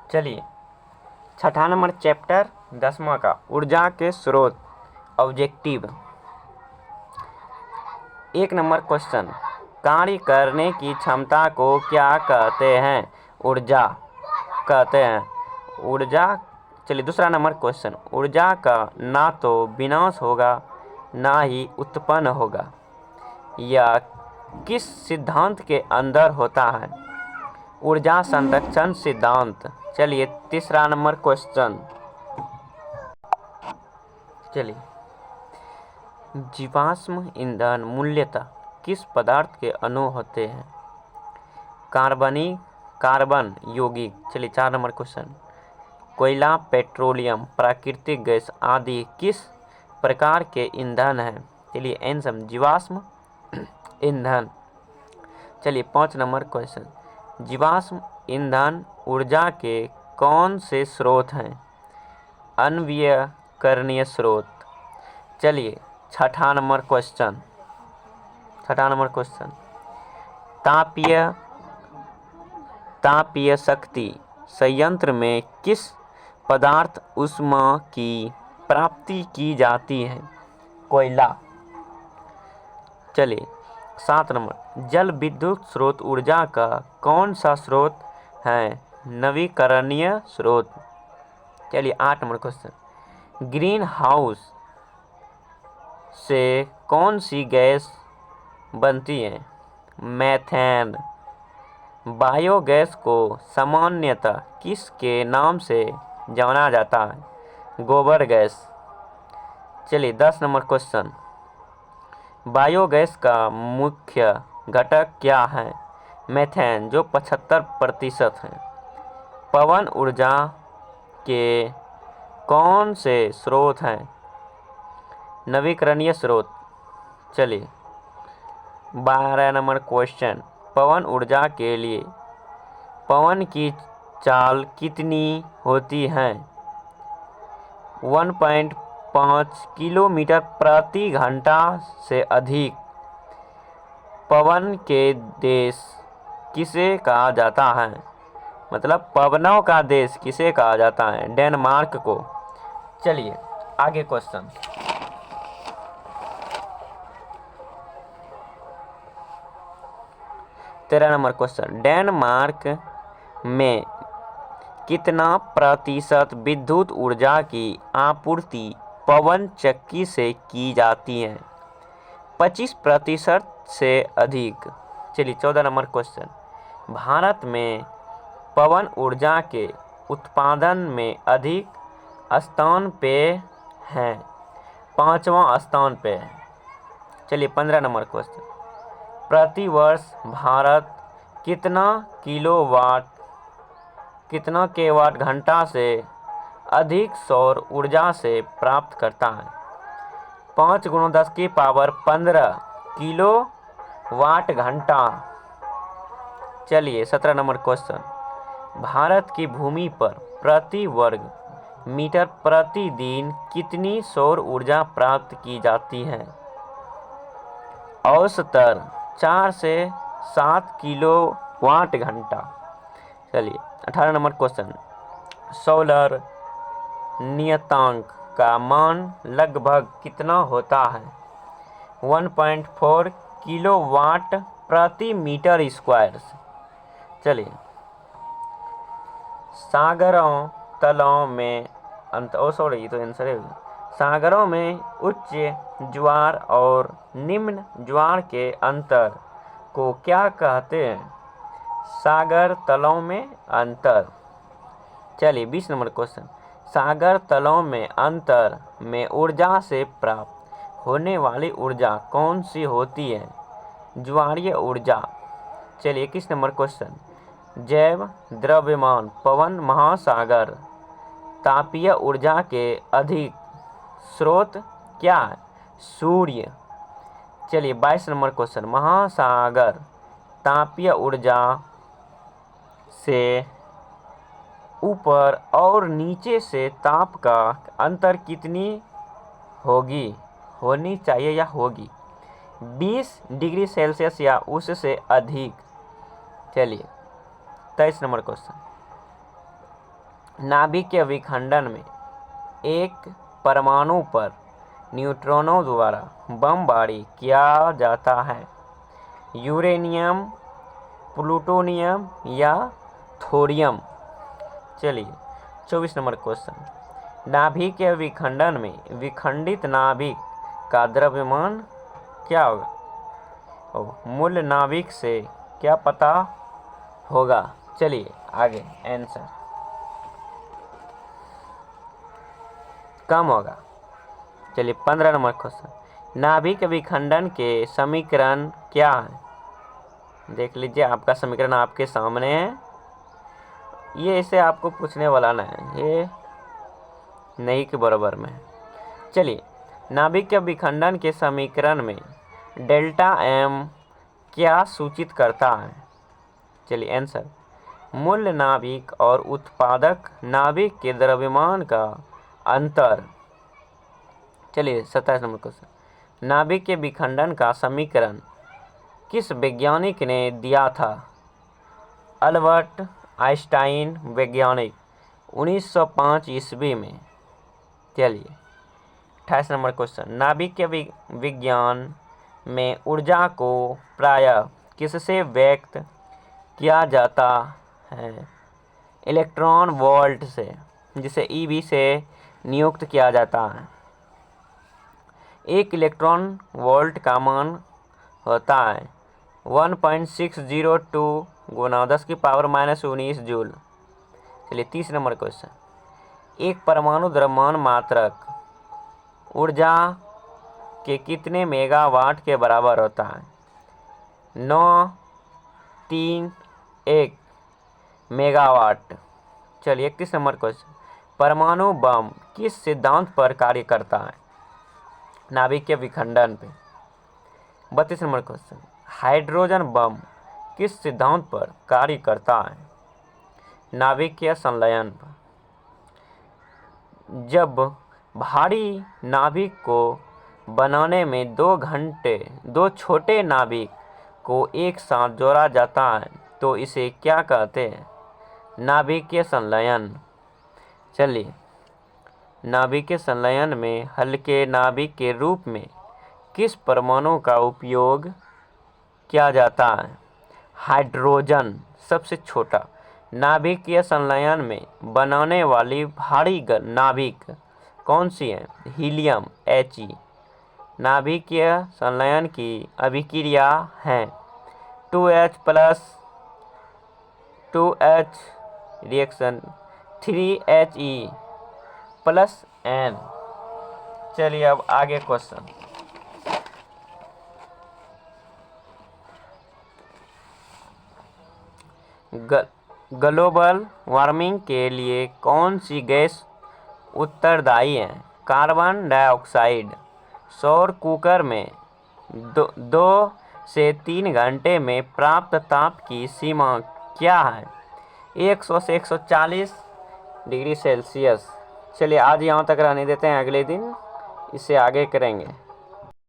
चलिए छठा number chapter 10वां का ऊर्जा के स्रोत ऑब्जेक्टिव। 1 नंबर क्वेश्चन, कार्य करने की क्षमता को क्या कहते हैं? ऊर्जा कहते हैं। ऊर्जा। चलिए दूसरा नंबर क्वेश्चन, ऊर्जा का ना तो विनाश होगा ना ही उत्पन्न होगा, यह किस सिद्धांत के अंदर होता है? ऊर्जा संरक्षण सिद्धांत। चलिए तीसरा नंबर क्वेश्चन, चलिए जीवाश्म ईंधन मूल्यतः किस पदार्थ के अणु होते हैं? कार्बन यौगिक। चलिए 4 नंबर क्वेश्चन, कोयला, पेट्रोलियम, प्राकृतिक गैस आदि किस प्रकार के ईंधन हैं? चलिए आंसर जीवाश्म ईंधन। चलिए 5 नंबर क्वेश्चन, जीवाश्म ईंधन ऊर्जा के कौन से स्रोत हैं? अनवीकरणीय स्रोत। चलिए छठा नंबर क्वेश्चन, तापीय शक्ति संयंत्र में किस पदार्थ ऊष्मा की प्राप्ति की जाती है? कोयला। चलिए 7 नंबर, जल विद्युत स्रोत ऊर्जा का कौन सा स्रोत है? नवीकरणीय स्रोत। चलिए 8 नंबर क्वेश्चन, ग्रीन हाउस से कौन सी गैस बनती है? मीथेन। बायोगैस को सामान्यतः किसके नाम से जाना जाता है? गोबर गैस। चलिए 10 नंबर क्वेश्चन, बायोगैस का मुख्य घटक क्या है? मीथेन जो 75% है। पवन ऊर्जा के कौन से स्रोत हैं? नवीकरणीय स्रोत। चलिए 12 नंबर क्वेश्चन, पवन ऊर्जा के लिए पवन की चाल कितनी होती है? 1.5 किलोमीटर प्रति घंटा से अधिक। पवन के देश किसे कहा जाता है? मतलब पवनों का देश किसे कहा जाता है? डेनमार्क को। चलिए आगे क्वेश्चन, 13 नंबर क्वेश्चन, डेनमार्क में कितना प्रतिशत विद्युत ऊर्जा की आपूर्ति पवन चक्की से की जाती है? 25% से अधिक। चलिए 14 नंबर क्वेश्चन, भारत में पवन ऊर्जा के उत्पादन में अधिक स्थान पे है? 5वां स्थान पे है। चलिए 15 नंबर क्वेश्चन, प्रति वर्ष भारत कितना किलोवाट घंटा से अधिक सौर ऊर्जा से प्राप्त करता है? 5 × 10⁻15 किलोवाट घंटा। चलिए 17 नंबर क्वेश्चन, भारत की भूमि पर प्रति वर्ग मीटर प्रतिदिन कितनी सौर ऊर्जा प्राप्त की जाती है? औसतन 4 से 7 किलोवाट घंटा। चलिए 18 नंबर क्वेश्चन, सोलर नियतांक का मान लगभग कितना होता है? 1.4 किलोवाट प्रति मीटर स्क्वायर। चलिए सागरों तलों में सागरों में उच्च ज्वार और निम्न ज्वार के अंतर को क्या कहते हैं? सागर तलों में अंतर। चलिए 20 नंबर क्वेश्चन, सागर तलों में अंतर में ऊर्जा से प्राप्त होने वाली ऊर्जा कौन सी होती है? ज्वारीय ऊर्जा। चलिए 21 नंबर क्वेश्चन, जैव द्रव्यमान पवन महासागर तापीय ऊर्जा के अधिक स्रोत क्या है? सूर्य। चलिए 22 नंबर क्वेश्चन, महासागर तापीय ऊर्जा से ऊपर और नीचे से ताप का अंतर कितनी होनी चाहिए या होगी? 20 डिग्री सेल्सियस या उससे अधिक। चलिए 23 नंबर क्वेश्चन, नाभिक के विखंडन में एक परमाणु पर न्यूट्रॉनों द्वारा बमबारी किया जाता है। यूरेनियम, प्लूटोनियम या थोरियम। चलिए 24 नंबर क्वेश्चन। नाभिक के विखंडन में विखंडित नाभिक का द्रव्यमान क्या होगा? और मूल नाभिक से क्या पता होगा? चलिए आगे आंसर कम होगा। चलिए 15 नंबर क्वेश्चन। नाभिक विखंडन के समीकरण क्या है? देख लीजिए, आपका समीकरण आपके सामने है। ये इसे आपको पूछने वाला ना है, ये नहीं के बराबर में है। चलिए, नाभिक के विखंडन के समीकरण में डेल्टा एम क्या सूचित करता है? चलिए आंसर मूल नाभिक और उत्पादक नाभिक के द्रव्यमान का अंतर। चलिए 27 नंबर क्वेश्चन। नाभिक के विखंडन का समीकरण किस वैज्ञानिक ने दिया था? अल्बर्ट आइंस्टाइन वैज्ञानिक 1905 ईस्वी में। चलिए 28 नंबर क्वेश्चन। नाभिक के विज्ञान में ऊर्जा को प्रायः किससे व्यक्त किया जाता है? इलेक्ट्रॉन वोल्ट से, जिसे ईवी से नियुक्त किया जाता है। एक इलेक्ट्रॉन वोल्ट का मान होता है 1.602 गुना 10⁻⁻19 जूल। चलिए 30 नंबर क्वेश्चन। एक परमाणु द्रव्यमान मात्रक ऊर्जा के कितने मेगावाट के बराबर होता है? 931 मेगावाट। चलिए 31 नंबर क्वेश्चन। परमाणु बम किस सिद्धांत पर कार्य करता है? नाभिक के विखंडन पे। 32 नंबर क्वेश्चन। हाइड्रोजन बम किस सिद्धांत पर कार्य करता है? नाभिक के संलयन पर। जब भारी नाभिक को बनाने में 2 छोटे नाभिक को एक साथ जोड़ा जाता है तो इसे क्या कहते हैं? नाभिक के संलयन। चलिए, नाभिक के संलयन में हल्के नाभिक के रूप में किस परमाणु का उपयोग किया जाता है? हाइड्रोजन सबसे छोटा। नाभिकीय संलयन में बनाने वाली भारी नाभिक कौन सी है? Helium He। नाभिकीय संलयन की अभिक्रिया है 2H+ 2H reaction 3He + N। चलिए अब आगे क्वेश्चन। ग्लोबल वार्मिंग के लिए कौन सी गैस उत्तरदायी है? Carbon dioxide. सौर कुकर में 2 से 3 घंटे में प्राप्त ताप की सीमा क्या है? 100 से 140 डिग्री सेल्सियस। चलिए आज यहाँ तक रहने देते हैं, अगले दिन इसे आगे करेंगे।